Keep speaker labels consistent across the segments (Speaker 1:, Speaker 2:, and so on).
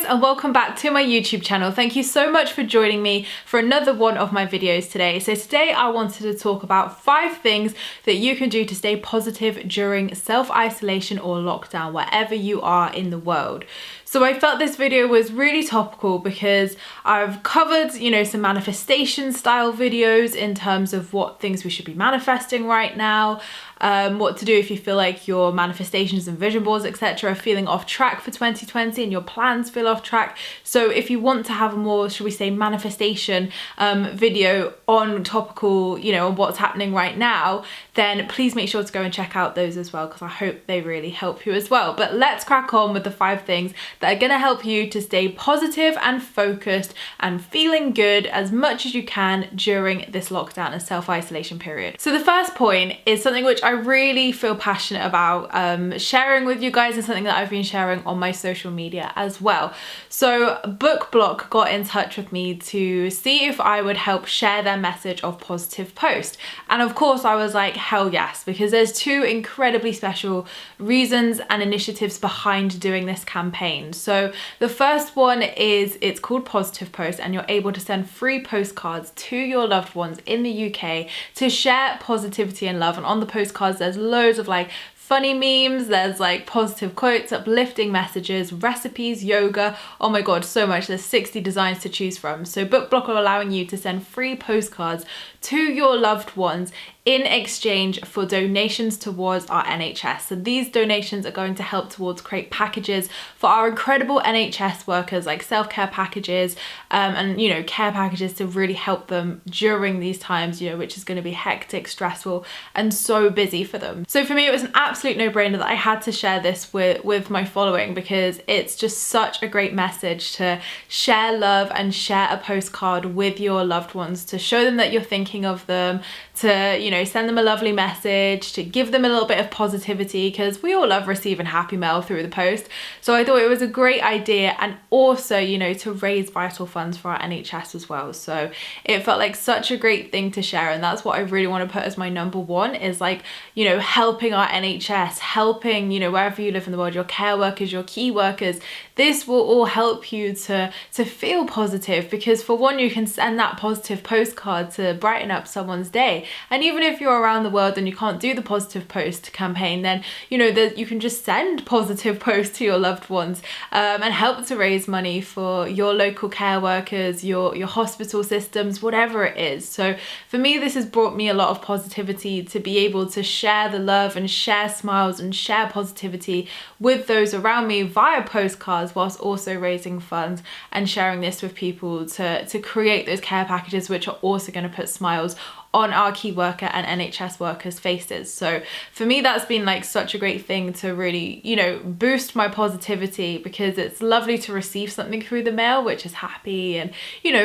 Speaker 1: guys, and welcome back to my YouTube channel. Thank you so much for joining me for another one of my videos today. So today I wanted to talk about 5 things that you can do to stay positive during self-isolation or lockdown wherever you are in the world. So I felt this video was really topical because I've covered, some manifestation style videos in terms of what things we should be manifesting right now, what to do if you feel like your manifestations and vision boards, etc. are feeling off track for 2020 and your plans feel off track. So if you want to have a more, should we say, manifestation video on topical, on what's happening right now, then please make sure to go and check out those as well, because I hope they really help you as well. But let's crack on with the 5 things that are going to help you to stay positive and focused and feeling good as much as you can during this lockdown and self-isolation period. So the first point is something which I really feel passionate about sharing with you guys, and something that I've been sharing on my social media as well. So BookBlock got in touch with me to see if I would help share their message of positive post. And of course I was like, hell yes, because there's 2 incredibly special reasons and initiatives behind doing this campaign. So the first one is, it's called Positive Post, and you're able to send free postcards to your loved ones in the UK to share positivity and love. And on the postcards there's loads of funny memes, there's positive quotes, uplifting messages, recipes, yoga, oh my god, so much. There's 60 designs to choose from. So BookBlock are allowing you to send free postcards to your loved ones in exchange for donations towards our NHS. So these donations are going to help towards create packages for our incredible NHS workers, like self-care packages and care packages to really help them during these times, which is going to be hectic, stressful and so busy for them. So for me it was an absolute no-brainer that I had to share this with my following, because it's just such a great message to share love and share a postcard with your loved ones, to show them that you're thinking of them, to send them a lovely message, to give them a little bit of positivity, because we all love receiving happy mail through the post. So I thought it was a great idea, and also to raise vital funds for our NHS as well. So it felt like such a great thing to share, and that's what I really want to put as my number one, is helping our NHS, helping wherever you live in the world, your care workers, your key workers. This will all help you to feel positive, because for one, you can send that positive postcard to brighten up someone's day. And even if you're around the world and you can't do the positive post campaign, then you can just send positive posts to your loved ones and help to raise money for your local care workers, your hospital systems, whatever it is. So for me, this has brought me a lot of positivity, to be able to share the love and share smiles and share positivity with those around me via postcards, whilst also raising funds and sharing this with people to create those care packages, which are also going to put smiles on our key worker and NHS workers' faces. So for me, that's been such a great thing to really, boost my positivity, because it's lovely to receive something through the mail which is happy and,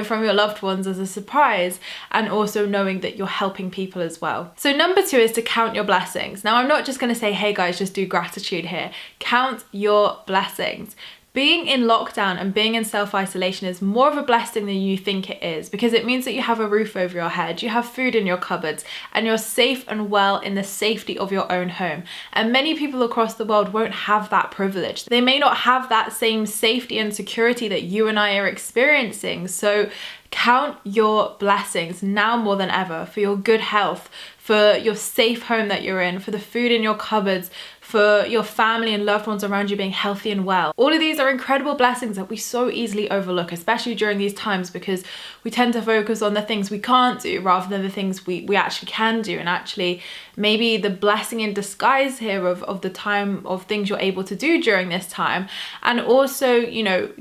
Speaker 1: from your loved ones as a surprise, and also knowing that you're helping people as well. So number 2 is to count your blessings. Now, I'm not just going to say, hey guys, just do gratitude here. Count your blessings. Being in lockdown and being in self-isolation is more of a blessing than you think it is, because it means that you have a roof over your head, you have food in your cupboards, and you're safe and well in the safety of your own home. And many people across the world won't have that privilege. They may not have that same safety and security that you and I are experiencing. So count your blessings now more than ever, for your good health, for your safe home that you're in, for the food in your cupboards, for your family and loved ones around you being healthy and well. All of these are incredible blessings that we so easily overlook, especially during these times, because we tend to focus on the things we can't do rather than the things we actually can do. And actually, maybe the blessing in disguise here of the time of things you're able to do during this time, and also,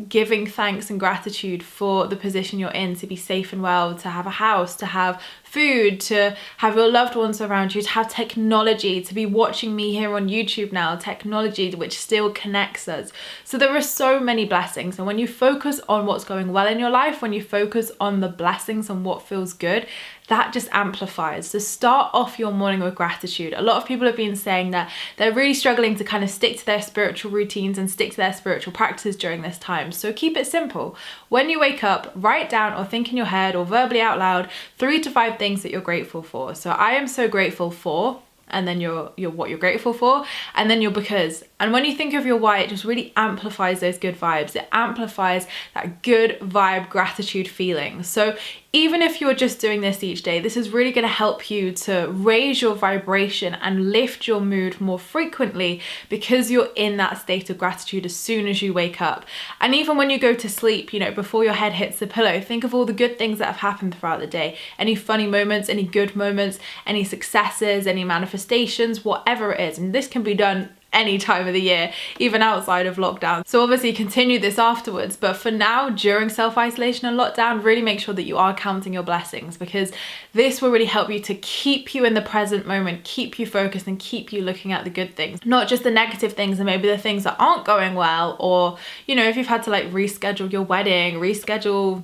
Speaker 1: giving thanks and gratitude for the position you're in, to be safe and well, to have a house, to have food, to have your loved ones around you, to have technology, to be watching me here on YouTube now, technology which still connects us. So there are so many blessings, and when you focus on what's going well in your life, when you focus on the blessings and what feels good, that just amplifies. So start off your morning with gratitude. A lot of people have been saying that they're really struggling to kind of stick to their spiritual routines and stick to their spiritual practices during this time. So keep it simple. When you wake up, write down or think in your head or verbally out loud 3 to 5 things that you're grateful for. So I am so grateful for and then your what you're grateful for, and then your because. And when you think of your why, it just really amplifies those good vibes. It amplifies that good vibe gratitude feeling. So even if you're just doing this each day, this is really going to help you to raise your vibration and lift your mood more frequently, because you're in that state of gratitude as soon as you wake up. And even when you go to sleep, you know, before your head hits the pillow, think of all the good things that have happened throughout the day. Any funny moments, any good moments, any successes, any manifestations, whatever it is. And this can be done any time of the year, even outside of lockdown. So obviously continue this afterwards, but for now, during self-isolation and lockdown, really make sure that you are counting your blessings, because this will really help you to keep you in the present moment, keep you focused, and keep you looking at the good things, not just the negative things and maybe the things that aren't going well. Or, you know, if you've had to like reschedule your wedding, reschedule,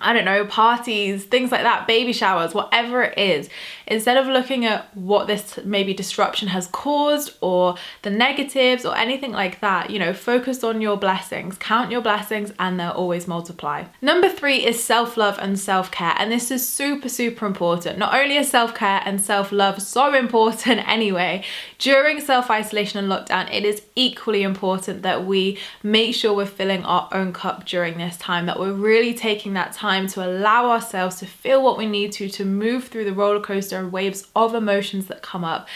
Speaker 1: I don't know, parties, things like that, baby showers, whatever it is, instead of looking at what this maybe disruption has caused or the negatives or anything like that, you know, focus on your blessings, count your blessings, and they'll always multiply. Number 3 is self-love and self-care. And this is super, super important. Not only is self-care and self-love so important anyway, during self-isolation and lockdown, it is equally important that we make sure we're filling our own cup during this time, that we're really taking that time to allow ourselves to feel what we need to move through the roller coaster and waves of emotions that come up,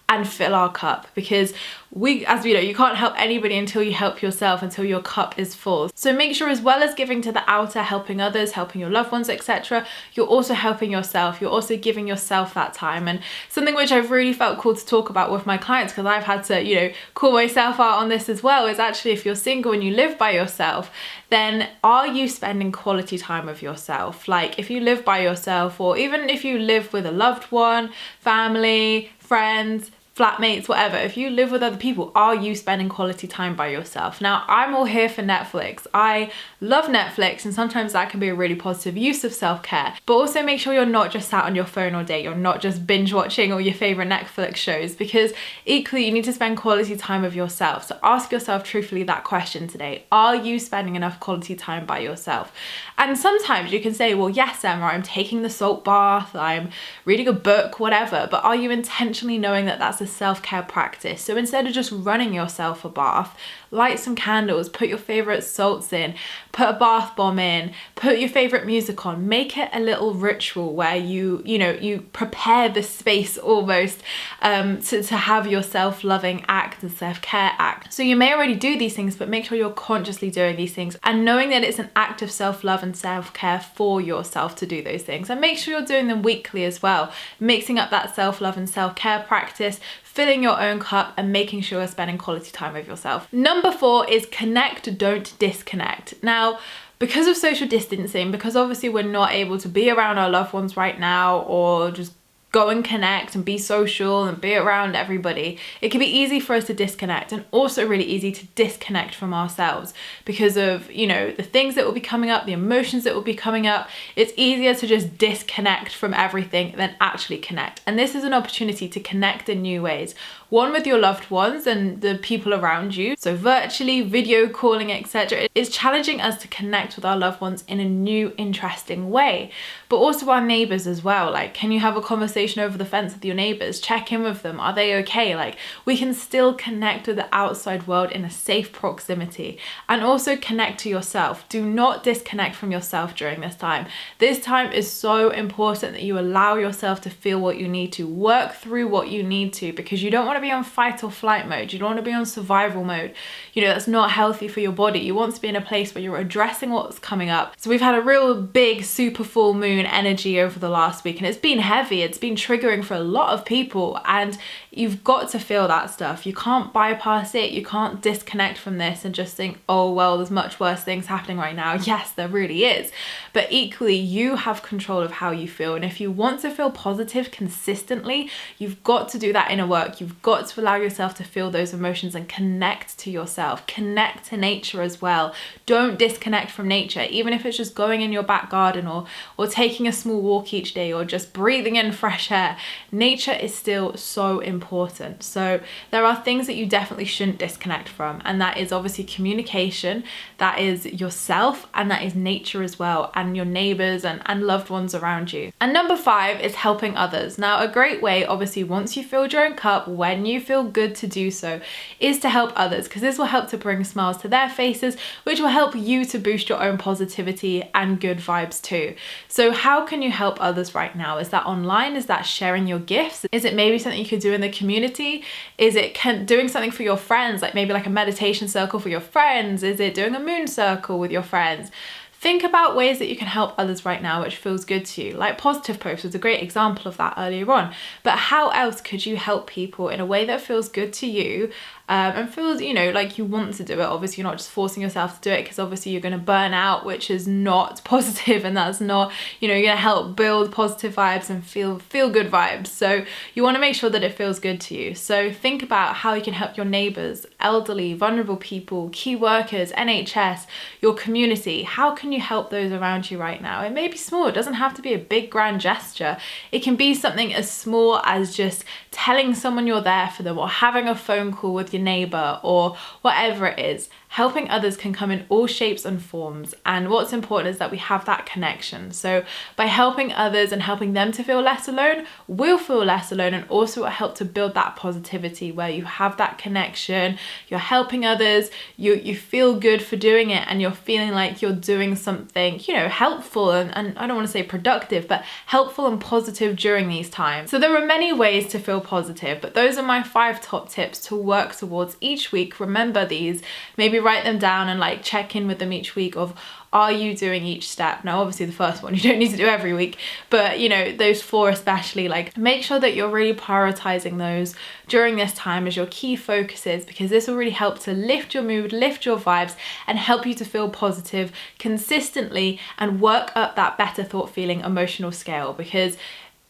Speaker 1: and fill our cup. Because we, as you know, you can't help anybody until you help yourself, until your cup is full. So make sure, as well as giving to the outer, helping others, helping your loved ones, etc., you're also helping yourself. You're also giving yourself that time. And something which I've really felt called to talk about with my clients, because I've had to, you know, call myself out on this as well, is actually, if you're single and you live by yourself, then are you spending quality time with yourself? Like, if you live by yourself, or even if you live with a loved one, family, friends, flatmates, whatever, if you live with other people, are you spending quality time by yourself? Now, I'm all here for Netflix. I love Netflix, and sometimes that can be a really positive use of self-care. But also make sure you're not just sat on your phone all day. You're not just binge watching all your favorite Netflix shows, because equally you need to spend quality time with yourself. So ask yourself truthfully that question today. Are you spending enough quality time by yourself? And sometimes you can say, well, yes, Emma, I'm taking the salt bath, I'm reading a book, whatever, but are you intentionally knowing that that's a self-care practice? So instead of just running yourself a bath, light some candles, put your favorite salts in, put a bath bomb in, put your favorite music on, make it a little ritual where you prepare the space almost to have your self-loving act and self-care act. So you may already do these things, but make sure you're consciously doing these things and knowing that it's an act of self-love and self-care for yourself to do those things. And make sure you're doing them weekly as well, mixing up that self-love and self-care practice, filling your own cup, and making sure you're spending quality time with yourself. Number 4 is connect, don't disconnect. Now, because of social distancing, because obviously we're not able to be around our loved ones right now, or just go and connect and be social and be around everybody, it can be easy for us to disconnect, and also really easy to disconnect from ourselves because of, you know, the things that will be coming up, the emotions that will be coming up. It's easier to just disconnect from everything than actually connect. And this is an opportunity to connect in new ways. One, with your loved ones and the people around you. So virtually, video calling, etc. It's challenging us to connect with our loved ones in a new, interesting way. But also our neighbors as well. Like, can you have a conversation over the fence with your neighbors? Check in with them. Are they okay? Like, we can still connect with the outside world in a safe proximity, and also connect to yourself. Do not disconnect from yourself during this time. This time is so important that you allow yourself to feel what you need to, work through what you need to, because you don't want to be on fight or flight mode. You don't want to be on survival mode. You know, that's not healthy for your body. You want to be in a place where you're addressing what's coming up. So we've had a real big super full moon energy over the last week, and it's been heavy. It's been triggering for a lot of people, and you've got to feel that stuff. You can't bypass it. You can't disconnect from this and just think, oh, well, there's much worse things happening right now. Yes, there really is. But equally, you have control of how you feel. And if you want to feel positive consistently, you've got to do that inner work. You've got got to allow yourself to feel those emotions and connect to yourself, connect to nature as well. Don't disconnect from nature, even if it's just going in your back garden or taking a small walk each day or just breathing in fresh air. Nature is still so important. So there are things that you definitely shouldn't disconnect from, and that is obviously communication, that is yourself, and that is nature as well, and your neighbors and loved ones around you. And number 5 is helping others. Now, a great way, obviously, once you filled your own cup, when you feel good to do so, is to help others, because this will help to bring smiles to their faces, which will help you to boost your own positivity and good vibes too. So how can you help others right now? Is that online? Is that sharing your gifts? Is it maybe something you could do in the community? Is it doing something for your friends, like maybe like a meditation circle for your friends? Is it doing a moon circle with your friends? Think about ways that you can help others right now which feels good to you. Like Positive Post was a great example of that earlier on. But how else could you help people in a way that feels good to you and feels, you know, like you want to do it? Obviously, you're not just forcing yourself to do it, because obviously you're going to burn out, which is not positive, and that's not, you know, you're going to help build positive vibes and feel good vibes. So you want to make sure that it feels good to you. So think about how you can help your neighbors, elderly, vulnerable people, key workers, NHS, your community. How can you help those around you right now? It may be small. It doesn't have to be a big grand gesture. It can be something as small as just telling someone you're there for them, or having a phone call with your neighbor, or whatever it is. Helping others can come in all shapes and forms, and what's important is that we have that connection. So by helping others and helping them to feel less alone, we'll feel less alone, and also will help to build that positivity where you have that connection, you're helping others, you feel good for doing it, and you're feeling like you're doing something, you know, helpful and I don't want to say productive, but helpful and positive during these times. So there are many ways to feel positive, but those are my 5 top tips to work towards each week. Remember these, maybe write them down and like check in with them each week of, are you doing each step? Now, obviously the first one you don't need to do every week, but you know, those 4 especially, like make sure that you're really prioritizing those during this time as your key focuses, because this will really help to lift your mood, lift your vibes, and help you to feel positive consistently and work up that better thought, feeling, emotional scale. Because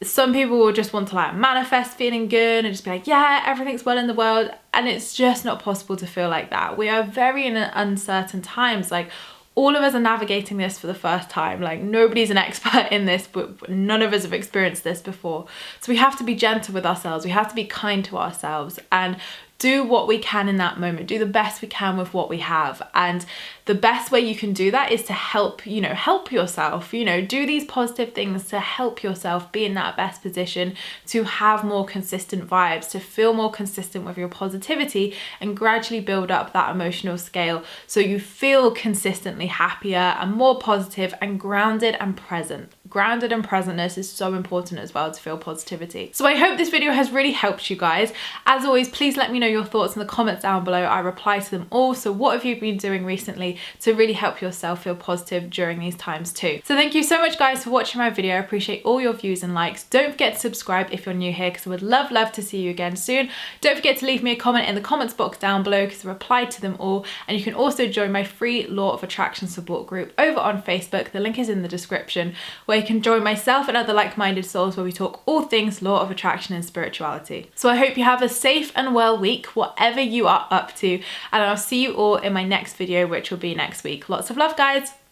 Speaker 1: some people will just want to like manifest feeling good and just be like, yeah, everything's well in the world, and it's just not possible to feel like that. We are very in uncertain times. Like, all of us are navigating this for the first time. Like, nobody's an expert in this, but none of us have experienced this before. So we have to be gentle with ourselves. We have to be kind to ourselves and do what we can in that moment. Do the best we can with what we have. And the best way you can do that is to help yourself, do these positive things to help yourself be in that best position, to have more consistent vibes, to feel more consistent with your positivity, and gradually build up that emotional scale so you feel consistently happier and more positive and grounded and present. Grounded and presentness is so important as well to feel positivity. So I hope this video has really helped you guys. As always, please let me know your thoughts in the comments down below. I reply to them all. So what have you been doing recently to really help yourself feel positive during these times too? So thank you so much guys for watching my video. I appreciate all your views and likes. Don't forget to subscribe if you're new here, because I would love to see you again soon. Don't forget to leave me a comment in the comments box down below, because I replied to them all. And you can also join my free Law of Attraction support group over on Facebook. The link is in the description, where you can join myself and other like-minded souls where we talk all things Law of Attraction and spirituality. So I hope you have a safe and well week, whatever you are up to, and I'll see you all in my next video, which will be next week. Lots of love, guys.